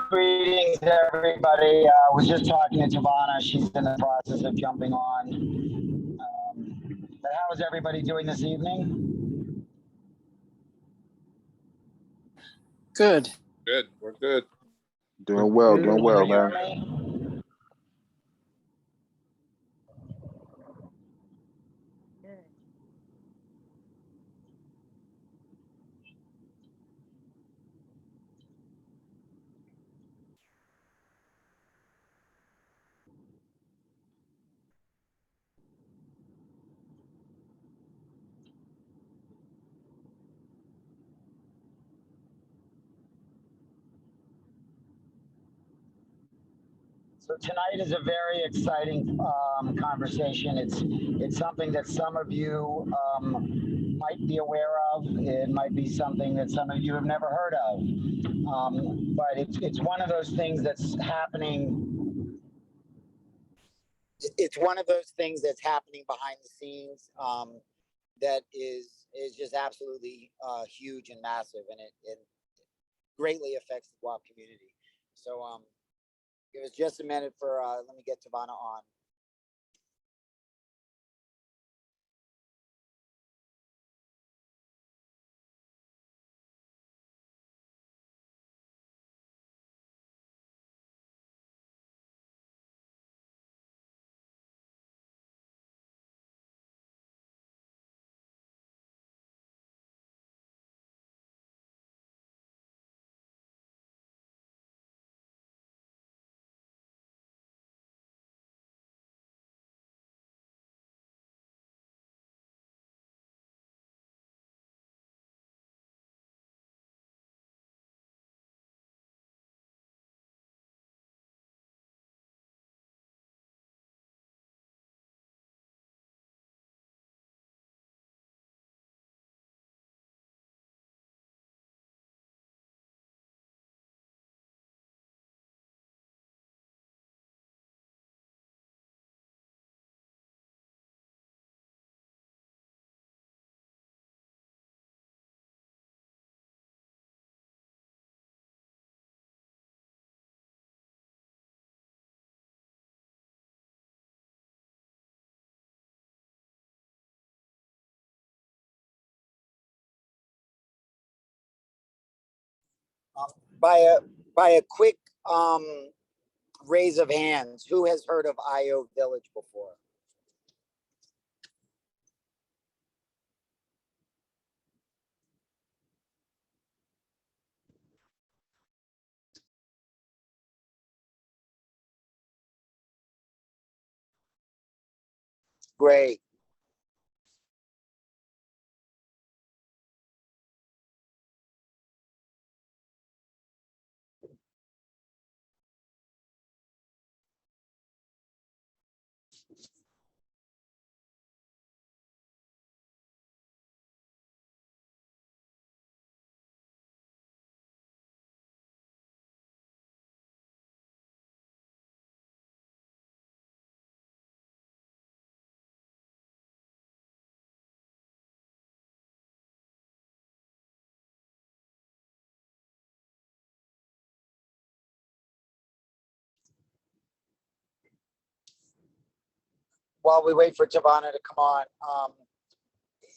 Greetings, everybody. Was just talking to Tavonia. She's in the process of jumping on. But how is everybody doing this evening? Good. Good. We're good. Doing well, man. So tonight is a very exciting conversation. It's something that some of you might be aware of. It might be something that some of you have never heard of. But it's one of those things that's happening. It's one of those things that's happening behind the scenes that is just absolutely huge and massive, and it greatly affects the Guap community. So give us just a minute for, let me get Tavonia on. By a quick raise of hands, who has heard of Ayo Village before? Great. While we wait for Tavonia to come on,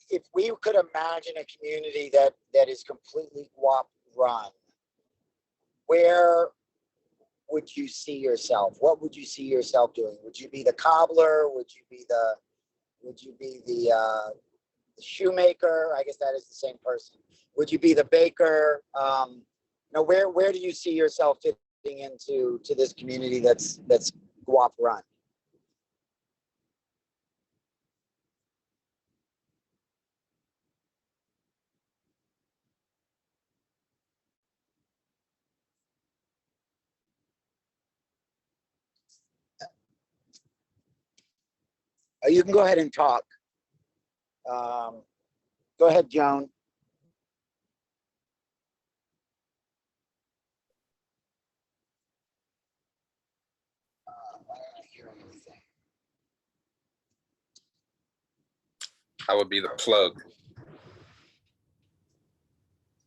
if we could imagine a community that is completely Guap run, where would you see yourself? What would you see yourself doing? Would you be the cobbler? Would you be the shoemaker? I guess that is the same person. Would you be the baker? Where do you see yourself fitting into this community that's Guap run? You can go ahead and talk. Go ahead, Joan. I would be the plug.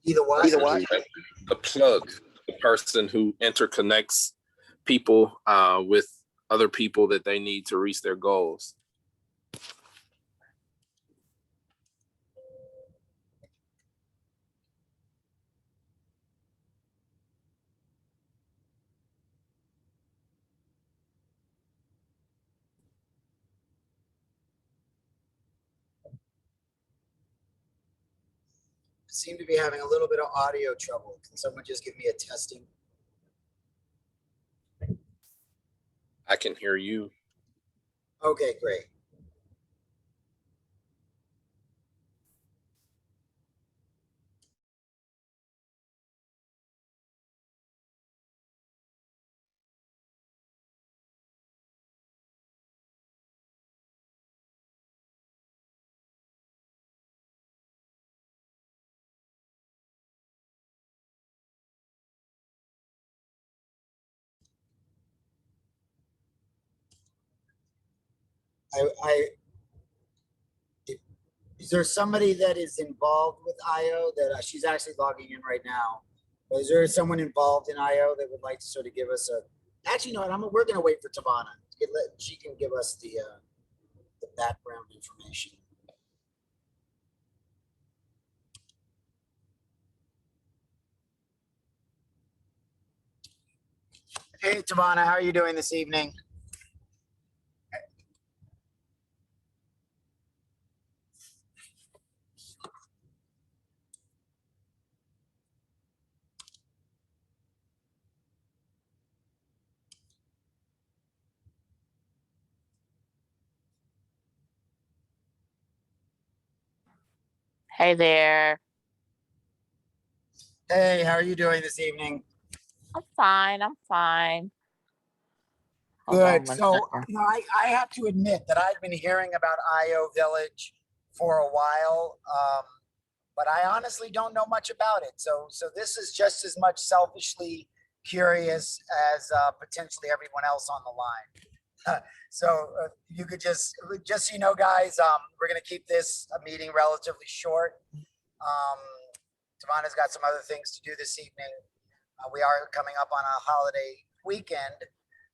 Either what? The plug. person who interconnects people with other people that they need to reach their goals. Seem to be having a little bit of audio trouble. Can someone just give me a testing? I can hear you. Okay, great. Is there somebody that is involved with IO that she's actually logging in right now? But is there someone involved in IO that would like to sort of give us a? Actually, no. We're going to wait for Tavonia. She can give us the background information. Hey, Tavonia, how are you doing this evening? Hey there. Hey, how are you doing this evening? I'm fine. I'm fine. Hold Good. on one So, second. I have to admit that I've been hearing about Ayo Village for a while, but I honestly don't know much about it. So this is just as much selfishly curious as potentially everyone else on the line. So you could just so you know, guys, we're going to keep this meeting relatively short. Tavana's got some other things to do this evening. We are coming up on a holiday weekend.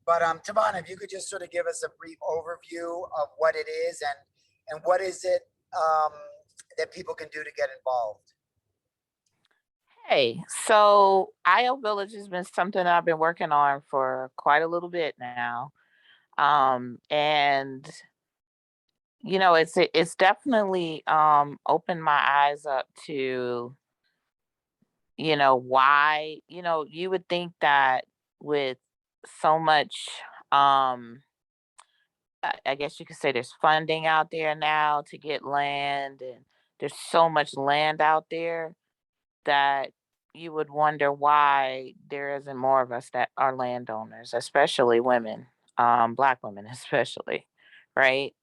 But Tavana, if you could just sort of give us a brief overview of what it is and what is it that people can do to get involved. Hey, so Ayo Village has been something I've been working on for quite a little bit now. And it's definitely opened my eyes up to, why, you would think that with so much I guess you could say there's funding out there now to get land, and there's so much land out there that you would wonder why there isn't more of us that are landowners, especially women, Black women especially, right?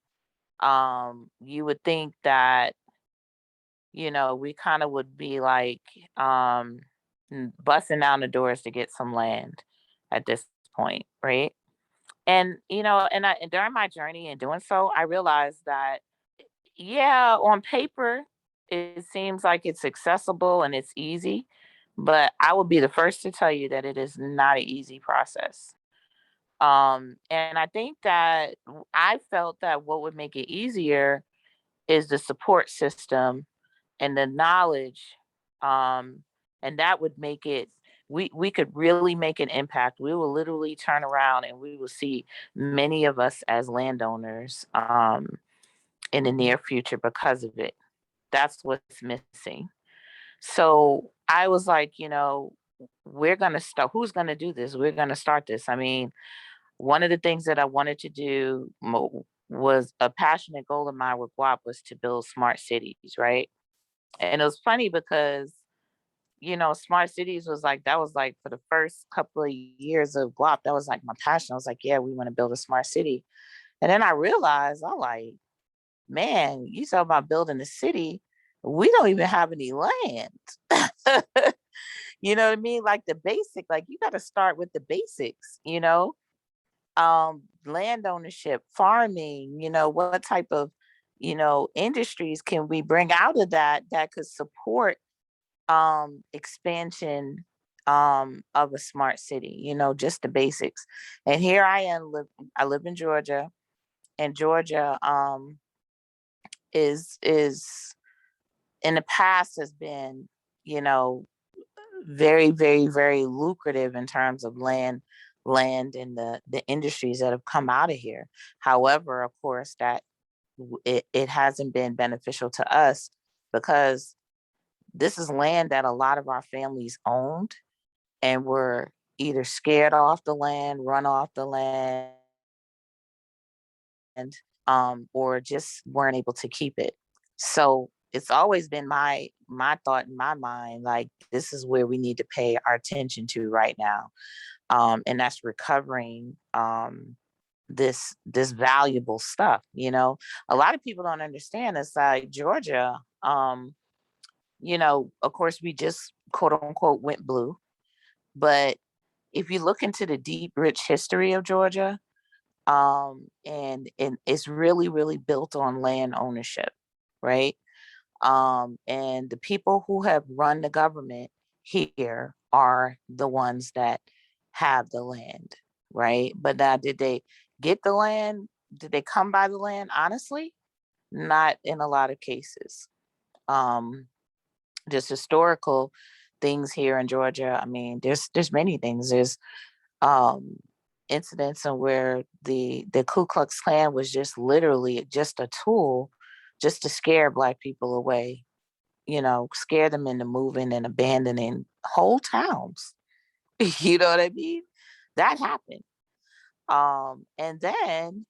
You would think that, we kind of would be like busting down the doors to get some land at this point, right? And and during my journey in doing so, I realized that yeah, on paper it seems like it's accessible and it's easy, but I will be the first to tell you that it is not an easy process. And I think that I felt that what would make it easier is the support system and the knowledge, um, and that would make it we could really make an impact. We will literally turn around and we will see many of us as landowners in the near future because of it. That's what's missing. So I was like, we're going to start. Who's going to do this? We're going to start this. I mean, one of the things that I wanted to do was a passionate goal of mine with Guap was to build smart cities, right? And it was funny because, smart cities was like, that was like for the first couple of years of Guap, that was like my passion. I was like, yeah, we want to build a smart city. And then I realized, I'm like, man, you talk about building a city. We don't even have any land. You know what I mean? Like the basic, like you got to start with the basics, land ownership, farming, what type of, industries can we bring out of that that could support expansion of a smart city, you know, just the basics. And here I am, I live in Georgia, and Georgia is in the past has been, you know, very, very, very lucrative in terms of land and the industries that have come out of here. However, of course, that it hasn't been beneficial to us because this is land that a lot of our families owned and were either scared off the land, run off the land, or just weren't able to keep it. So it's always been my thought in my mind, like this is where we need to pay our attention to right now, and that's recovering this valuable stuff. You know, a lot of people don't understand. It's like Georgia. You know, of course, we just quote unquote went blue, but if you look into the deep, rich history of Georgia, and it's really, really built on land ownership, right? And the people who have run the government here are the ones that have the land, right? But now, did they get the land? Did they come by the land? Honestly, not in a lot of cases. Um, just historical things here in Georgia. I mean, there's many things. There's um incidents and where the Ku Klux Klan was just literally just a tool just to scare Black people away, you know, scare them into moving and abandoning whole towns. You know what I mean? That happened. And then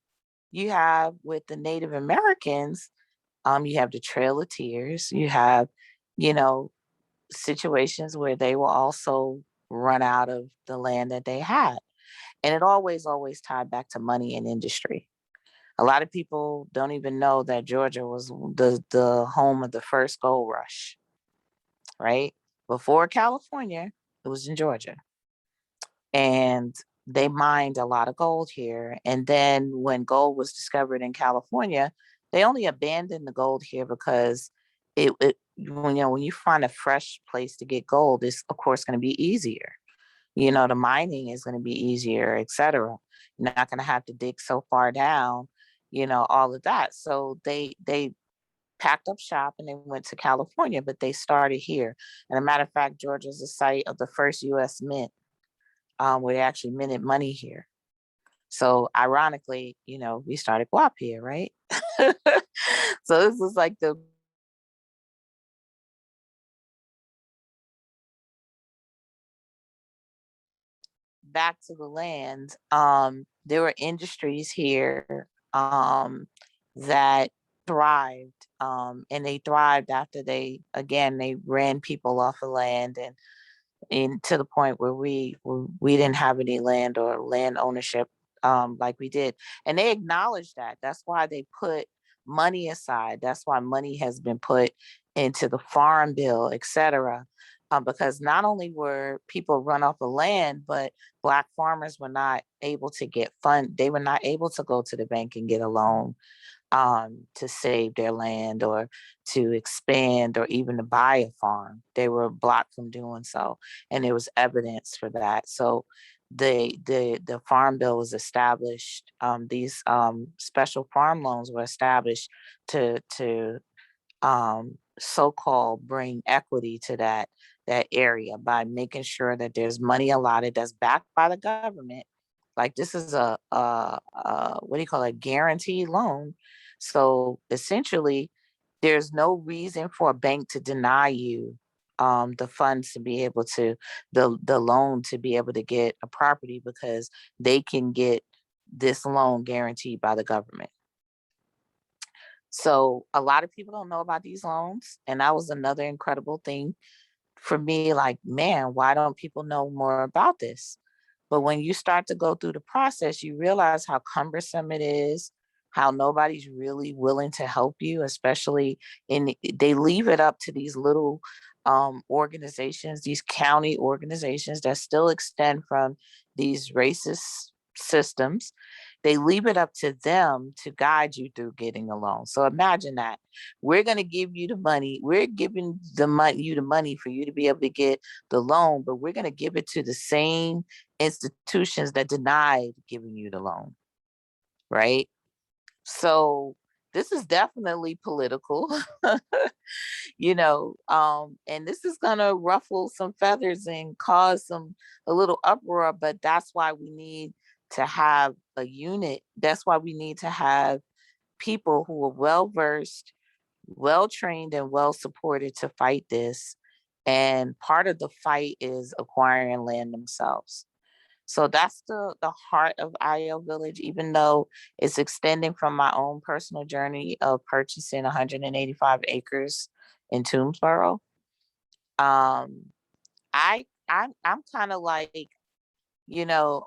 you have with the Native Americans, you have the Trail of Tears, you have, you know, situations where they will also run out of the land that they had. And it always tied back to money and industry. A lot of people don't even know that Georgia was the home of the first gold rush, right? Before California, it was in Georgia. And they mined a lot of gold here. And then when gold was discovered in California, they only abandoned the gold here because it when, you know, when you find a fresh place to get gold, it's of course going to be easier. You know, the mining is going to be easier, et cetera. You're not going to have to dig so far down, you know, all of that. So they packed up shop and they went to California, but they started here. And a matter of fact, Georgia is the site of the first U.S. mint, where they actually minted money here. So ironically, you know, we started Guap here, right? So this is like the back to the land. There were industries here that thrived, and they thrived after they ran people off of land and to the point where we didn't have any land or land ownership like we did. And they acknowledged that. That's why they put money aside. That's why money has been put into the farm bill, et cetera. Because not only were people run off the land, but Black farmers were not able to get fund. They were not able to go to the bank and get a loan to save their land or to expand or even to buy a farm. They were blocked from doing so, and there was evidence for that. So the farm bill was established. These special farm loans were established to so-called bring equity to that area by making sure that there's money allotted that's backed by the government. Like this is a what do you call it, a guaranteed loan. So essentially, there's no reason for a bank to deny you the funds to be able to the loan to be able to get a property because they can get this loan guaranteed by the government. So a lot of people don't know about these loans, and that was another incredible thing for me. Like, man, why don't people know more about this? But when you start to go through the process, you realize how cumbersome it is, how nobody's really willing to help you, especially they leave it up to these little organizations, these county organizations that still extend from these racist systems. they leave it up to them to guide you through getting a loan. So imagine that we're going to give you the money. We're giving you the money for you to be able to get the loan, but we're going to give it to the same institutions that denied giving you the loan. Right. So this is definitely political, and this is going to ruffle some feathers and cause a little uproar, but that's why we need to have a unit. That's why we need to have people who are well versed, well trained, and well supported to fight this. And part of the fight is acquiring land themselves. So that's the heart of Ayo Village, even though it's extending from my own personal journey of purchasing 185 acres in Toomsboro. I'm kind of like, you know,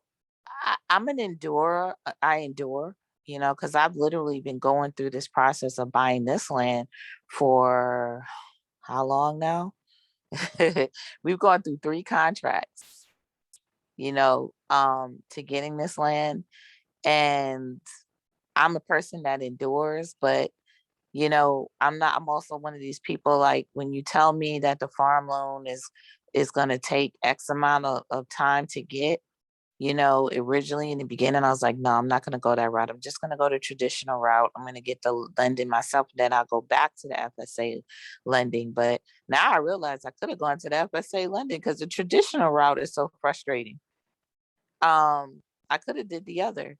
I'm an endurer. I endure, because I've literally been going through this process of buying this land for how long now? We've gone through 3 contracts, to getting this land. And I'm a person that endures, but I'm also one of these people, like, when you tell me that the farm loan is going to take X amount of time to get, originally in the beginning, I was like, no, I'm not going to go that route. I'm just going to go the traditional route. I'm going to get the lending myself. Then I'll go back to the FSA lending. But now I realize I could have gone to the FSA lending because the traditional route is so frustrating. I could have did the other,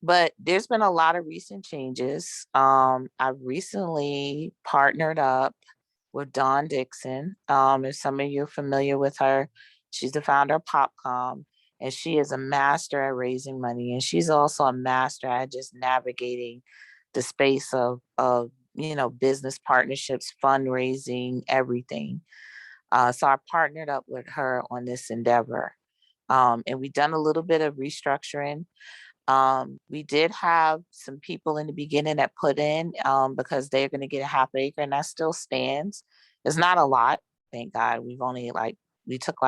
but there's been a lot of recent changes. I've recently partnered up with Dawn Dixon. If some of you are familiar with her, she's the founder of Popcom, and she is a master at raising money. And she's also a master at just navigating the space of business partnerships, fundraising, everything. So I partnered up with her on this endeavor. And we've done a little bit of restructuring. We did have some people in the beginning that put in because they're going to get a half acre, and that still stands. It's not a lot, thank God. I took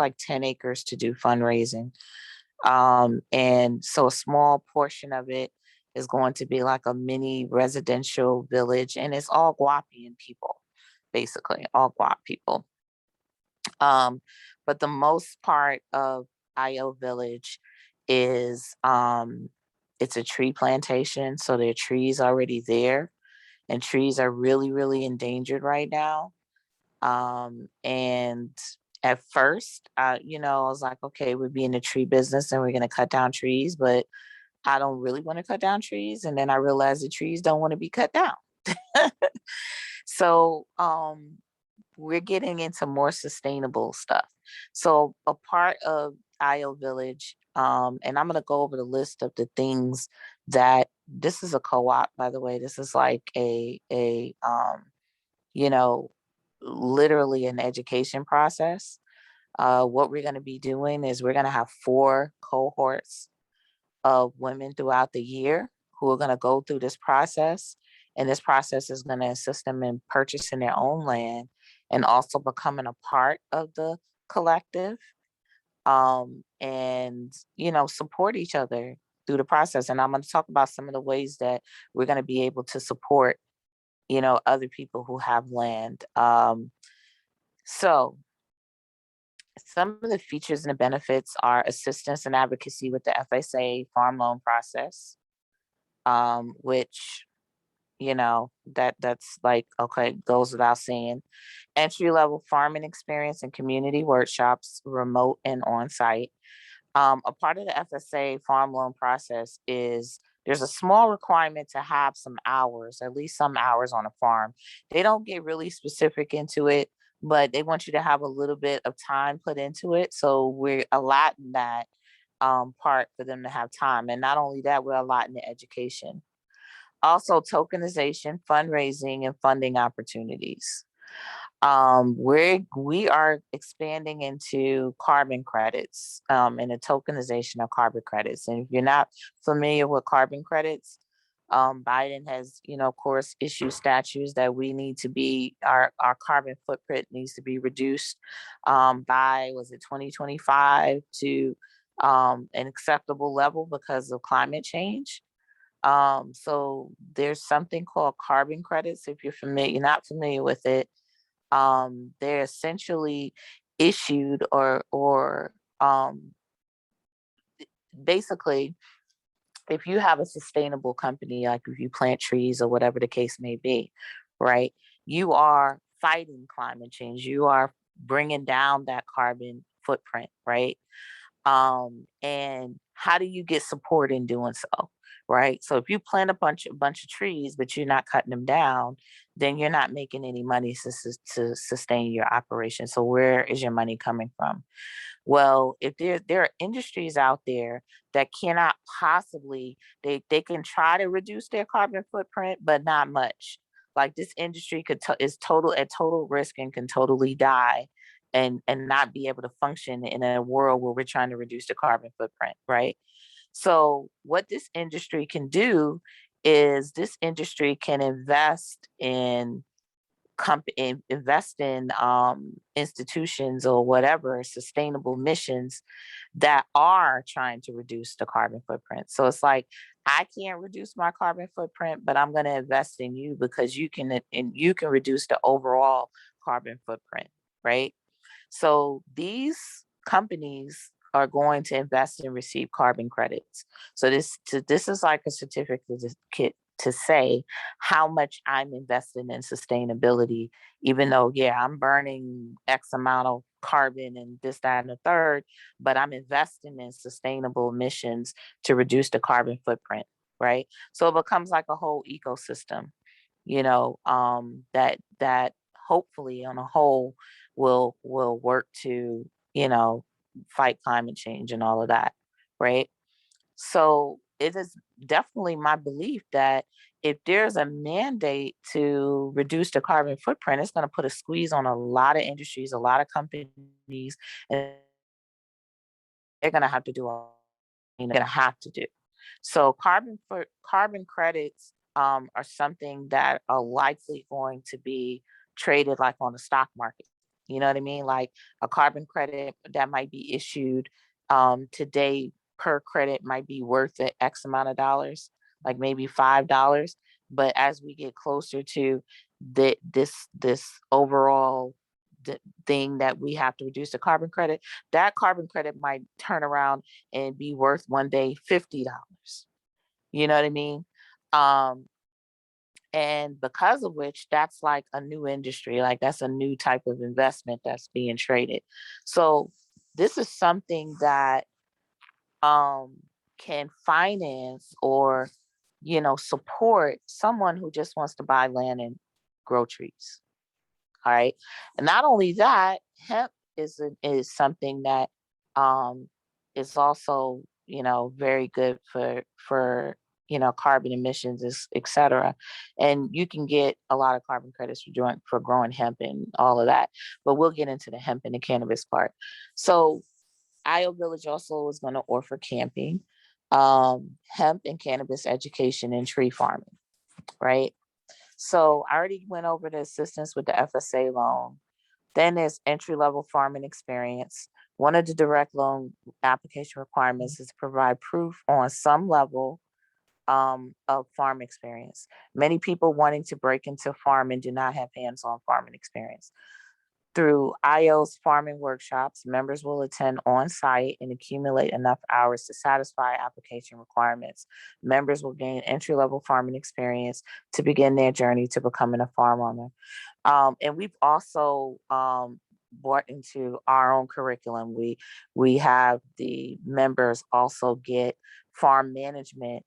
like 10 acres to do fundraising. And so a small portion of it is going to be like a mini residential village, and it's all Guapian people, basically, all Guap people. But the most part of Ayo Village is it's a tree plantation. So there are trees already there, and trees are really, really endangered right now. And at first, I was like, okay, we'd be in the tree business and we're going to cut down trees, but I don't really want to cut down trees. And then I realized the trees don't want to be cut down. So we're getting into more sustainable stuff. So a part of Ayo Village, and I'm going to go over the list of the things that this is a co-op, by the way. This is like you know, literally an education process. What we're going to be doing is we're going to have 4 cohorts of women throughout the year who are going to go through this process. And this process is going to assist them in purchasing their own land and also becoming a part of the collective, and, support each other through the process. And I'm going to talk about some of the ways that we're going to be able to support, other people who have land. So some of the features and the benefits are assistance and advocacy with the FSA farm loan process, which, that's like, okay, goes without saying. Entry level farming experience and community workshops, remote and on site. A part of the FSA farm loan process is there's a small requirement to have some hours, at least some hours on a farm. They don't get really specific into it, but they want you to have a little bit of time put into it. So we're allotting that part for them to have time. And not only that, we're allotting the education. Also, tokenization, fundraising, and funding opportunities. We are expanding into carbon credits, and the tokenization of carbon credits. And if you're not familiar with carbon credits, Biden has, of course, issued statutes that we need to be, our carbon footprint needs to be reduced by, was it 2025 to an acceptable level because of climate change. So there's something called carbon credits. If you're not familiar with it, they're essentially issued or basically, if you have a sustainable company, like if you plant trees or whatever the case may be, right? You are fighting climate change. You are bringing down that carbon footprint, right? And how do you get support in doing so, right? So if you plant a bunch of trees, but you're not cutting them down, then you're not making any money to sustain your operation. So where is your money coming from? Well, if there are industries out there that cannot possibly, they can try to reduce their carbon footprint, but not much. Like this industry is at total risk and can totally die and not be able to function in a world where we're trying to reduce the carbon footprint, right? So what this industry can do is this industry can invest in institutions or whatever sustainable missions that are trying to reduce the carbon footprint. So it's like, I can't reduce my carbon footprint, but I'm going to invest in you because you can reduce the overall carbon footprint, right? So these companies are going to invest and receive carbon credits. So this is like a certificate to say how much I'm investing in sustainability, even though, yeah, I'm burning X amount of carbon and this, that, and the third, but I'm investing in sustainable emissions to reduce the carbon footprint, right? So it becomes like a whole ecosystem, that hopefully on a whole will work to, fight climate change and all of that, right? So it is definitely my belief that if there's a mandate to reduce the carbon footprint, it's going to put a squeeze on a lot of industries, a lot of companies, and they're going to have to do all they're going to have to do. So carbon credits are something that are likely going to be traded like on the stock market. You know what I mean? Like a carbon credit that might be issued today per credit might be worth X amount of dollars, like maybe $5. But as we get closer to this overall thing that we have to reduce the carbon credit, that carbon credit might turn around and be worth one day $50. You know what I mean? Um, and because of which, that's like a new industry, like that's a new type of investment that's being traded. So this is something that can finance or, support someone who just wants to buy land and grow trees. All right. And not only that, hemp is something that um, is also, very good for carbon emissions, et cetera. And you can get a lot of carbon credits for growing hemp and all of that. But we'll get into the hemp and the cannabis part. So Ayo Village also is going to offer camping, hemp and cannabis education, and tree farming, right? So I already went over the assistance with the FSA loan. Then there's entry-level farming experience. One of the direct loan application requirements is to provide proof on some level of farm experience. Many people wanting to break into farming do not have hands-on farming experience. Through IO's farming workshops, members will attend on-site and accumulate enough hours to satisfy application requirements. Members will gain entry-level farming experience to begin their journey to becoming a farm owner. And we've also brought into our own curriculum. We have the members also get farm management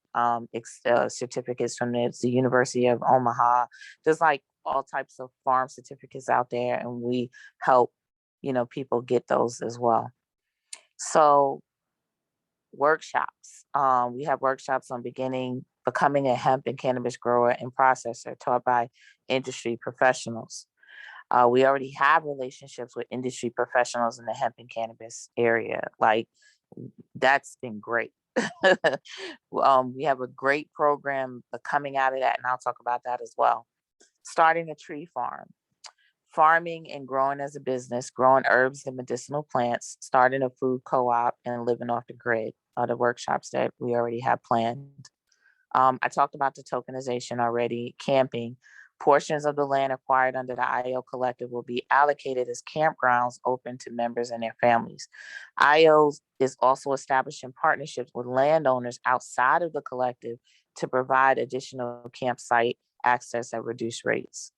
certificates from the University of Omaha. There's like all types of farm certificates out there, and we help people get those as well. So workshops, we have workshops on becoming a hemp and cannabis grower and processor taught by industry professionals. We already have relationships with industry professionals in the hemp and cannabis area. Like that's been great. We have a great program coming out of that, and I'll talk about that as well. Starting a tree farm. farming and growing as a business, growing herbs and medicinal plants, starting a food co-op, and living off the grid are the workshops that we already have planned. I talked about the tokenization already, camping. Portions of the land acquired under the IO collective will be allocated as campgrounds open to members and their families. IO is also establishing partnerships with landowners outside of the collective to provide additional campsite access at reduced rates.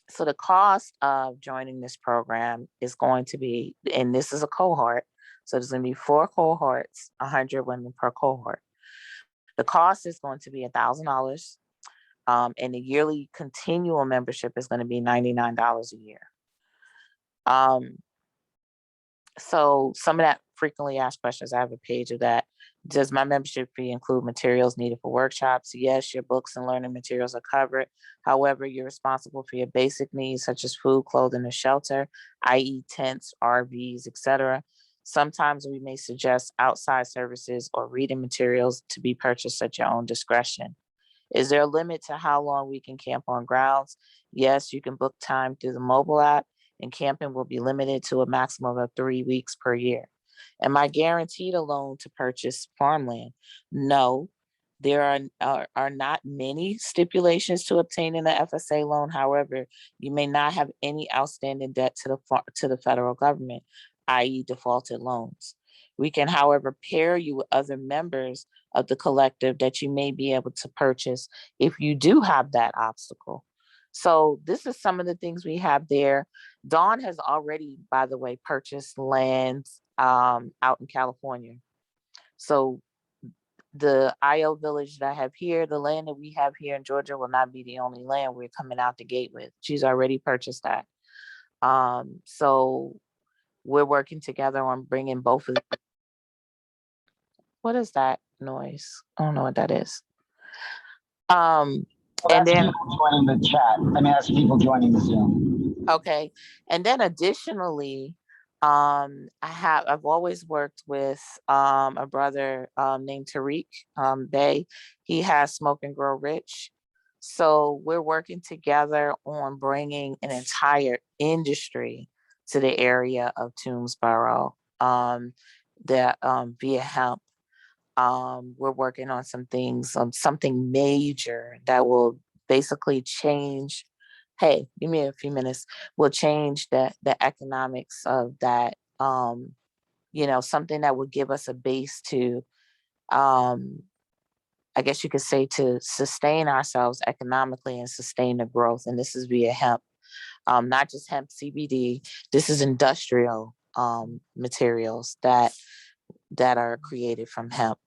So the cost of joining this program is going to be, and this is a cohort, so there's going to be 4 cohorts, 100 women per cohort. The cost is going to be $1,000, and the yearly continual membership is going to be $99 a year. So some of that frequently asked questions, I have a page of that. Does my membership fee include materials needed for workshops? Yes, your books and learning materials are covered. However, you're responsible for your basic needs such as food, clothing, and shelter, i.e. tents, RVs, etc. Sometimes we may suggest outside services or reading materials to be purchased at your own discretion. Is there a limit to how long we can camp on grounds? Yes, you can book time through the mobile app, and camping will be limited to a maximum of 3 weeks per year. Am I guaranteed a loan to purchase farmland? No. There are not many stipulations to obtaining an FSA loan. However, you may not have any outstanding debt to the federal government, i.e. defaulted loans. We can, however, pair you with other members of the collective that you may be able to purchase if you do have that obstacle. So this is some of the things we have there. Dawn has already, by the way, purchased lands out in California. So the Ayo Village that I have here, the land that we have here in Georgia will not be the only land we're coming out the gate with. She's already purchased that. So we're working together on bringing both of them. What is that noise? I don't know what that is. Well, And that's then, people joining the chat. I mean, that's people joining the Zoom. okay. And then additionally, I've always worked with a brother named Tariq Bay. He has Smoke and Grow Rich. So we're working together on bringing an entire industry to the area of Toomsboro that via hemp. We're working on some things, something major that will basically change. Hey, give me a few minutes. Will change the economics of that. Something that would give us a base to, I guess you could say, to sustain ourselves economically and sustain the growth. And this is via hemp, not just hemp CBD. This is industrial materials that are created from hemp.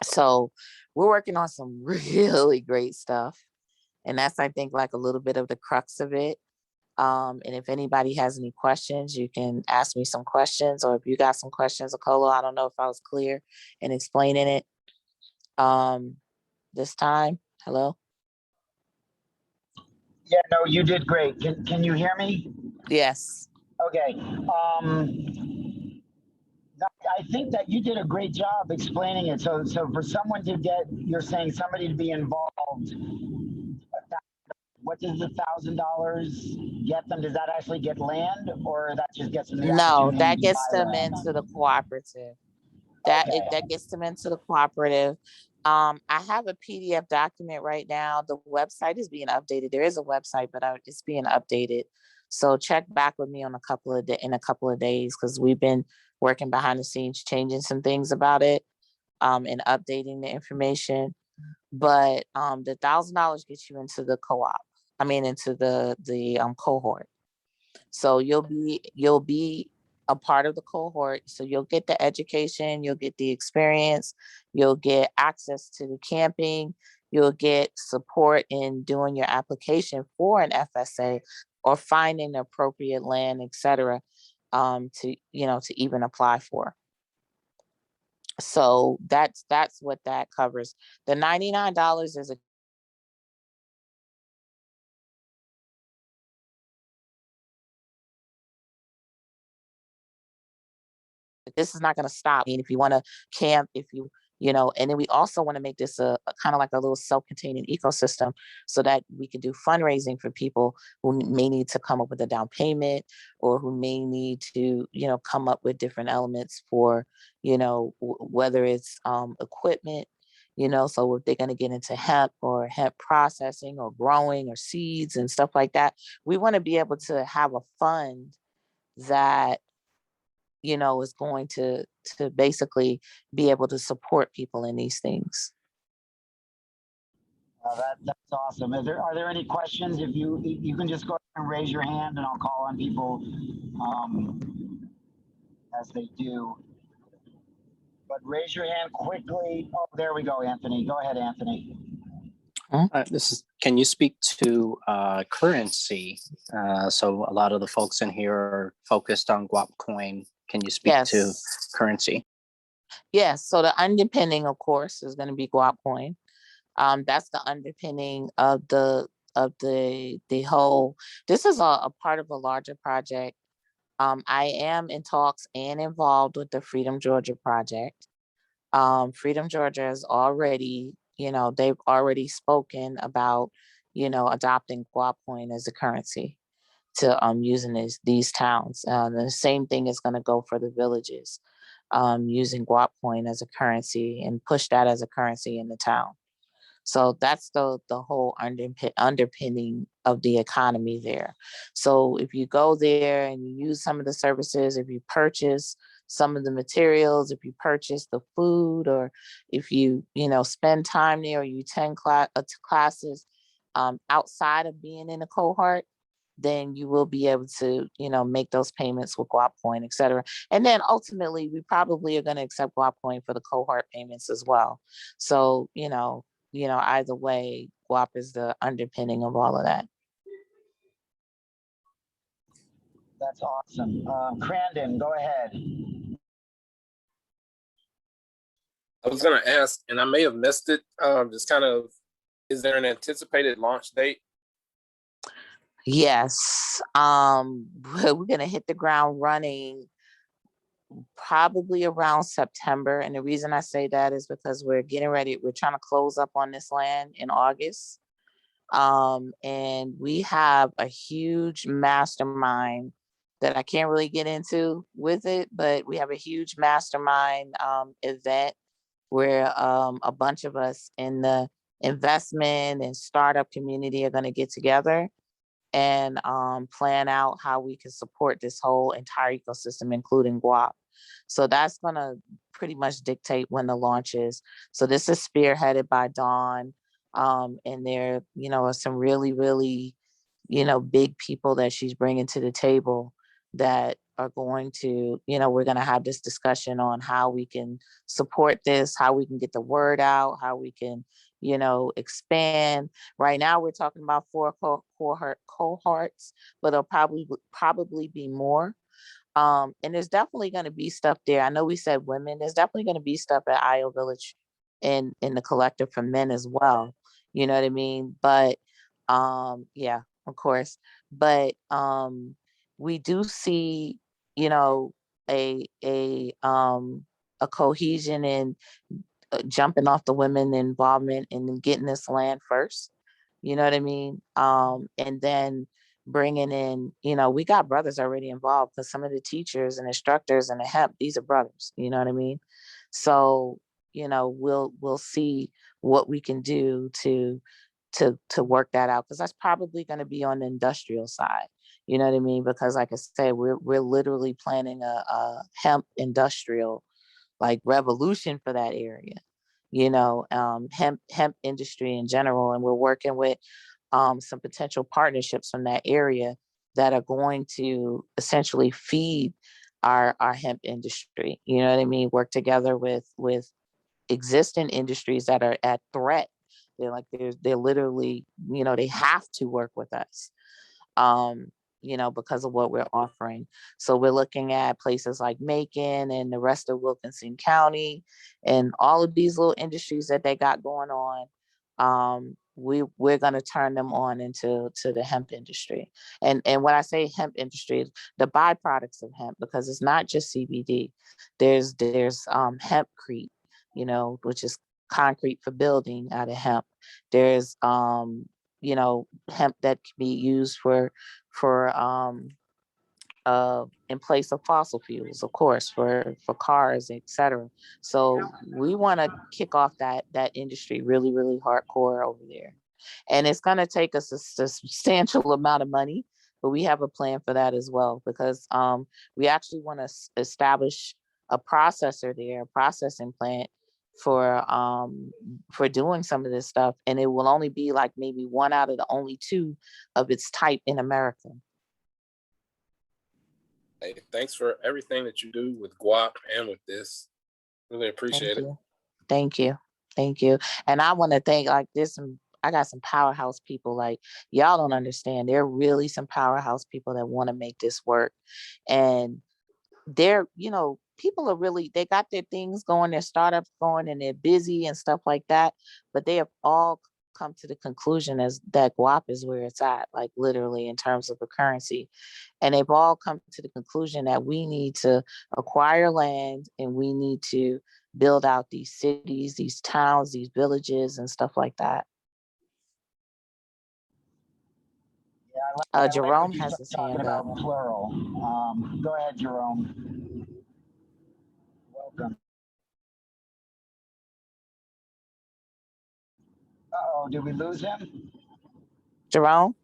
So we're working on some really great stuff. And that's, I think, like a little bit of the crux of it. And if anybody has any questions, you can ask me some questions, or if you got some questions, Akolo, I don't know if I was clear in explaining it this time. Hello? Yeah, no, you did great. Can you hear me? Yes. Okay. I think that you did a great job explaining it. So for someone to get, you're saying somebody to be involved, what does the $1,000 get them? Does that actually get land, or that just gets them the No, opportunity that to gets buy them land? into the cooperative. Okay. That gets them into the cooperative. I have a PDF document right now. The website is being updated. There is a website, but it's being updated. So check back with me on in a couple of days, because we've been working behind the scenes, changing some things about it, and updating the information. But the $1,000 gets you into the co-op. I mean, into the cohort. So you'll be a part of the cohort. So you'll get the education, you'll get the experience, you'll get access to the camping, you'll get support in doing your application for an FSA or finding the appropriate land, etc., to even apply for. So that's what that covers. The $99 is a this is not going to stop. I mean, if you want to camp, if you And then we also want to make this a kind of like a little self-containing ecosystem so that we can do fundraising for people who may need to come up with a down payment or who may need to, come up with different elements for, whether it's equipment, so if they're going to get into hemp or hemp processing or growing or seeds and stuff like that, we want to be able to have a fund that is going to basically be able to support people in these things. That's awesome. Are there any questions? If you can just go ahead and raise your hand, and I'll call on people as they do. But raise your hand quickly. Oh, there we go, Anthony. Go ahead, Anthony. Can you speak to currency? So a lot of the folks in here are focused on Guap coin. Can you speak to currency? Yes. So the underpinning, of course, is going to be Guap coin. That's the underpinning of the whole. This is a part of a larger project. I am in talks and involved with the Freedom Georgia project. Freedom Georgia is already, they've already spoken about, adopting Guap coin as a currency to using these towns. The same thing is going to go for the villages, using Guap coin as a currency and push that as a currency in the town. So that's the whole underpinning of the economy there. So if you go there and you use some of the services, if you purchase some of the materials, if you purchase the food, or if you, spend time there, or you attend classes outside of being in a cohort, then you will be able to, make those payments with Guap coin, et cetera. And then ultimately, we probably are going to accept Guap coin for the cohort payments as well. So, either way, Guap is the underpinning of all of that. That's awesome. Crandon, go ahead. I was going to ask, and I may have missed it, just kind of, is there an anticipated launch date? Yes. We're going to hit the ground running probably around September. And the reason I say that is because we're getting ready. We're trying to close up on this land in August. And we have a huge mastermind that I can't really get into with it, but we have a huge mastermind event where a bunch of us in the investment and startup community are going to get together and plan out how we can support this whole entire ecosystem, including Guap. So that's going to pretty much dictate when the launch is. So this is spearheaded by Dawn. And there, are some really, really, big people that she's bringing to the table that are going to, we're going to have this discussion on how we can support this, how we can get the word out, how we can, expand. Right now, we're talking about 4 cohorts, but there'll probably be more. And there's definitely going to be stuff there. I know we said women. There's definitely going to be stuff at Ayo Village in the collective for men as well. You know what I mean? But yeah, of course. But we do see, a cohesion in jumping off the women involvement and getting this land first. You know what I mean? And then bringing in, we got brothers already involved because some of the teachers and instructors and the hemp, these are brothers. You know what I mean? So, we'll see what we can do to work that out, because that's probably going to be on the industrial side. You know what I mean? Because like I said, we're literally planning a hemp industrial like revolution for that area, hemp industry in general. And we're working with some potential partnerships from that area that are going to essentially feed our hemp industry. You know what I mean? Work together with existing industries that are at threat. They're literally, they have to work with us. Because of what we're offering. So we're looking at places like Macon and the rest of Wilkinson County and all of these little industries that they got going on. We're going to turn them on into the hemp industry. And when I say hemp industry, the byproducts of hemp, because it's not just CBD. There's hempcrete. which is concrete for building out of hemp. There's hemp that can be used for in place of fossil fuels, of course, for cars, etc. So we want to kick off that industry really, really hardcore over there. And it's going to take us a substantial amount of money, but we have a plan for that as well, because we actually want to establish a processor there, a processing plant for doing some of this stuff. And it will only be like maybe one out of the only two of its type in America. Hey, thanks for everything that you do with Guap and with this. Really appreciate it. Thank you. And I want to thank, like, I got some powerhouse people, like, y'all don't understand. There are really some powerhouse people that want to make this work. And they're, people are really, they got their things going, their startups going, and they're busy and stuff like that. But they have all come to the conclusion as that Guap is where it's at, like literally in terms of the currency. And they've all come to the conclusion that we need to acquire land and we need to build out these cities, these towns, these villages and stuff like that. Jerome has his hand up. Plural. Go ahead, Jerome. Welcome. Uh-oh, did we lose him? Jerome?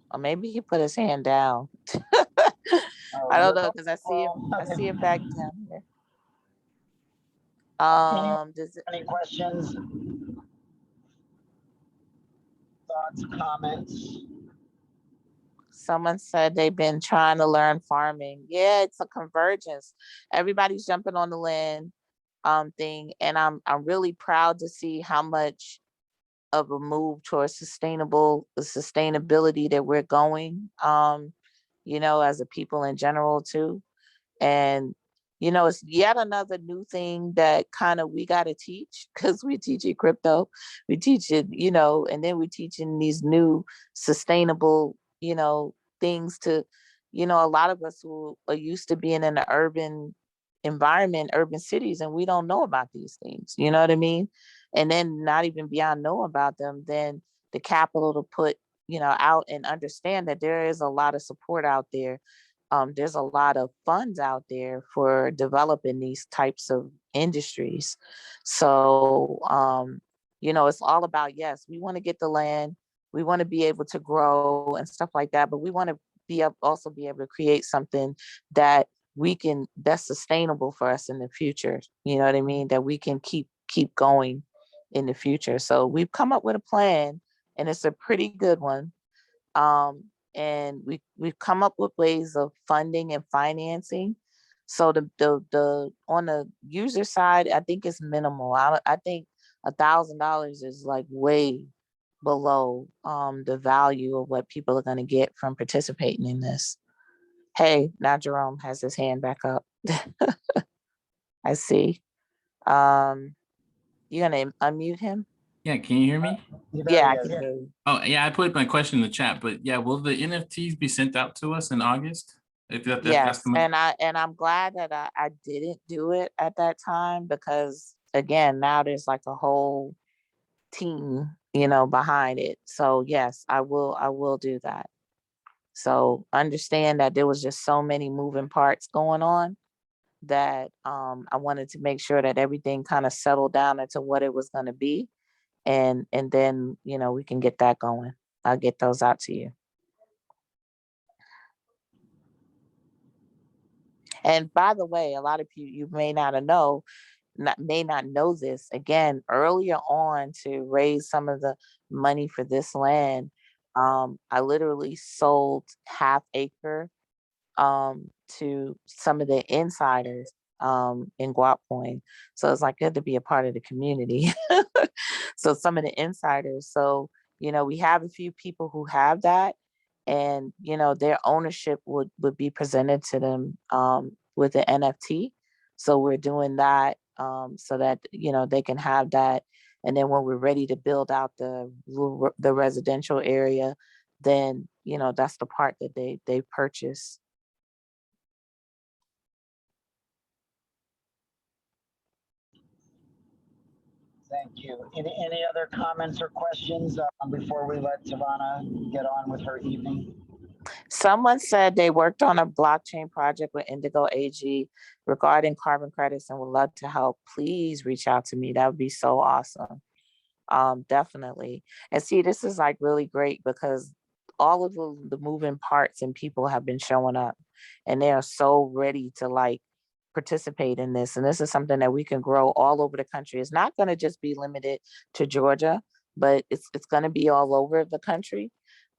Or maybe he put his hand down. I don't know, because I see it back down here. Any questions? Thoughts, comments? Someone said they've been trying to learn farming. Yeah, it's a convergence. Everybody's jumping on the land thing, and I'm really proud to see how much of a move towards sustainability that we're going, as a people in general too. And it's yet another new thing that kind of we got to teach, because we teach it crypto, we teach it, and then we're teaching these new sustainable, things to, a lot of us who are used to being in the urban environment, urban cities, and we don't know about these things, you know what I mean? And then not even beyond know about them, then the capital to put, out and understand that there is a lot of support out there. There's a lot of funds out there for developing these types of industries. So, it's all about, yes, we want to get the land, we want to be able to grow and stuff like that, but we want to also be able to create something that that's sustainable for us in the future. You know what I mean? That we can keep going in the future. So we've come up with a plan, and it's a pretty good one. And we've come up with ways of funding and financing. So the on the user side, I think it's minimal. I think $1,000 is like way below the value of what people are going to get from participating in this. Hey, now Jerome has his hand back up. I see. You're gonna unmute him? Yeah, can you hear me? Yeah, I can hear you. Oh, yeah, I put my question in the chat, but yeah, will the NFTs be sent out to us in August? Yes, and I'm glad that I didn't do it at that time, because again, now there's like a whole team, behind it. So yes, I will do that. So understand that there was just so many moving parts going on that I wanted to make sure that everything kind of settled down into what it was going to be. And then, we can get that going. I'll get those out to you. And by the way, a lot of you may not know this. Again, earlier on, to raise some of the money for this land, I literally sold half acre to some of the insiders in Guap Coin. So it's like good to be a part of the community. So some of the insiders. So, we have a few people who have that, and, their ownership would be presented to them with the NFT. So we're doing that so that, they can have that. And then when we're ready to build out the residential area, then, that's the part that they purchase. Thank you. Any other comments or questions before we let Tavana get on with her evening? Someone said they worked on a blockchain project with Indigo AG regarding carbon credits and would love to help. Please reach out to me. That would be so awesome. Definitely. And see, this is like really great because all of the moving parts and people have been showing up and they are so ready to like participate in this. And this is something that we can grow all over the country. It's not going to just be limited to Georgia, but it's going to be all over the country,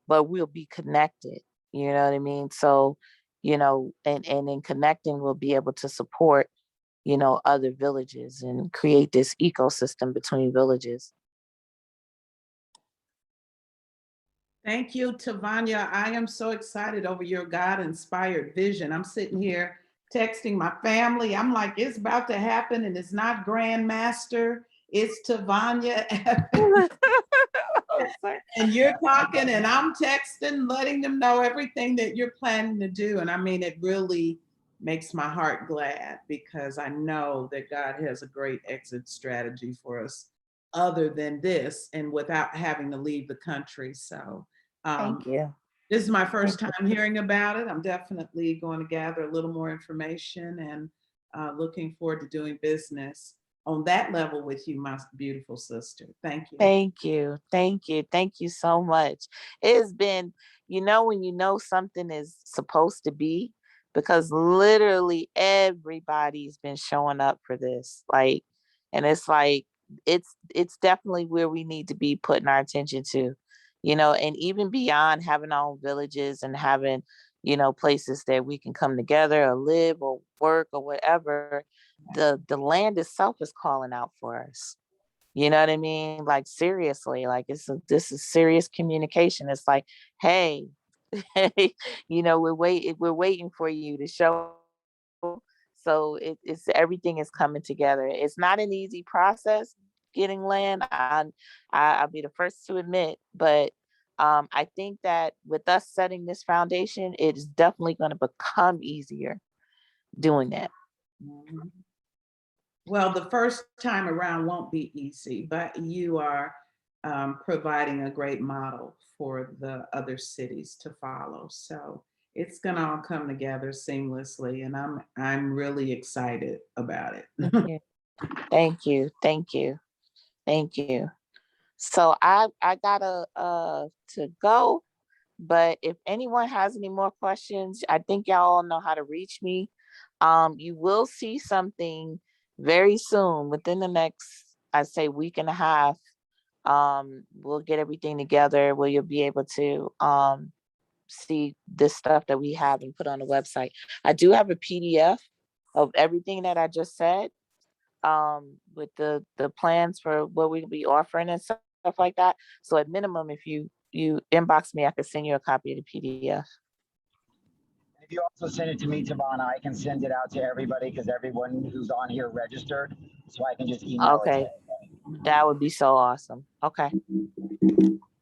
but we'll be connected. You know what I mean? So, and in connecting, we'll be able to support, other villages and create this ecosystem between villages. Thank you, Tavonia. I am so excited over your God-inspired vision. I'm sitting here texting my family. I'm like, it's about to happen, and it's not Grandmaster, it's Tavonia. And you're talking, and I'm texting, letting them know everything that you're planning to do. And I mean, it really makes my heart glad because I know that God has a great exit strategy for us other than this and without having to leave the country. So Thank you. this is my first time hearing about it. I'm definitely going to gather a little more information and looking forward to doing business on that level with you, my beautiful sister. Thank you. Thank you. Thank you. Thank you so much. It's been, when you know something is supposed to be, because literally everybody's been showing up for this. Like, and it's like, it's definitely where we need to be putting our attention to, and even beyond having our own villages and having, places that we can come together or live or work or whatever, the land itself is calling out for us. You know what I mean? Like seriously, like this is serious communication. It's like, hey, we're waiting for you to show. So it's everything is coming together. It's not an easy process getting land. I'll be the first to admit, but I think that with us setting this foundation, it is definitely going to become easier doing that. Mhm. Well, the first time around won't be easy, but you are providing a great model for the other cities to follow. So it's gonna all come together seamlessly, and I'm really excited about it. Thank you. Thank you. Thank you. So I gotta to go, but if anyone has any more questions, I think y'all all know how to reach me. You will see something very soon within the next, I'd say, week and a half. We'll get everything together where you'll be able to see this stuff that we have and put on the website. I do have a PDF of everything that I just said, with the plans for what we'll be offering and stuff like that. So at minimum, if you inbox me, I could send you a copy of the PDF. If you also send it to me, Tavana, I can send it out to everybody because everyone who's on here registered, so I can just email it. Okay, that would be so awesome. Okay.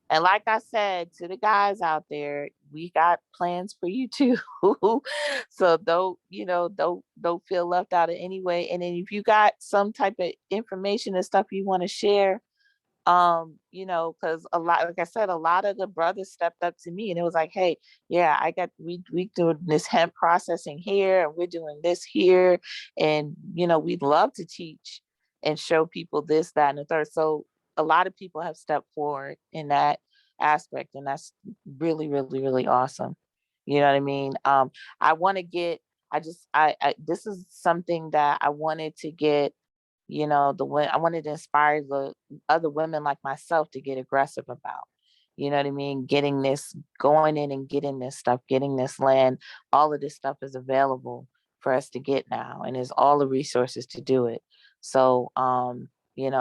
And like I said to the guys out there, we got plans for you too. So don't feel left out in any way. And then if you got some type of information and stuff you want to share, because like I said, a lot of the brothers stepped up to me and it was like, hey, yeah, we doing this hemp processing here and we're doing this here. And we'd love to teach and show people this, that, and the third. So a lot of people have stepped forward in that aspect, and that's really, really, really awesome. You know what I mean? I want to get, this is something that I wanted to get, I wanted to inspire the other women like myself to get aggressive about. You know what I mean? Getting this, going in and getting this stuff, getting this land, all of this stuff is available for us to get now, and there's all the resources to do it. So,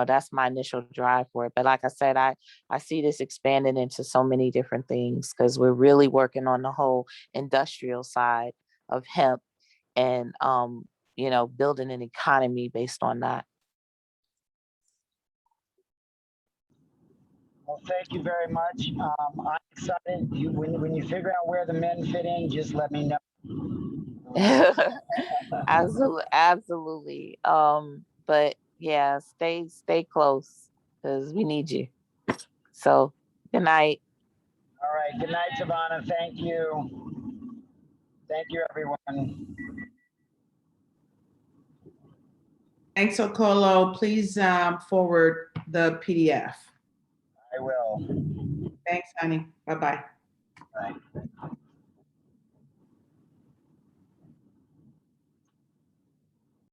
that's my initial drive for it. But like I said, I see this expanding into so many different things because we're really working on the whole industrial side of hemp and, building an economy based on that. Well, thank you very much. I'm excited. When you figure out where the men fit in, just let me know. Absolutely. But yeah, stay close because we need you. So good night. All right. Good night, Tavonia. Thank you. Thank you, everyone. Thanks, Okolo. Please forward the PDF. I will. Thanks, honey. Bye-bye. Bye.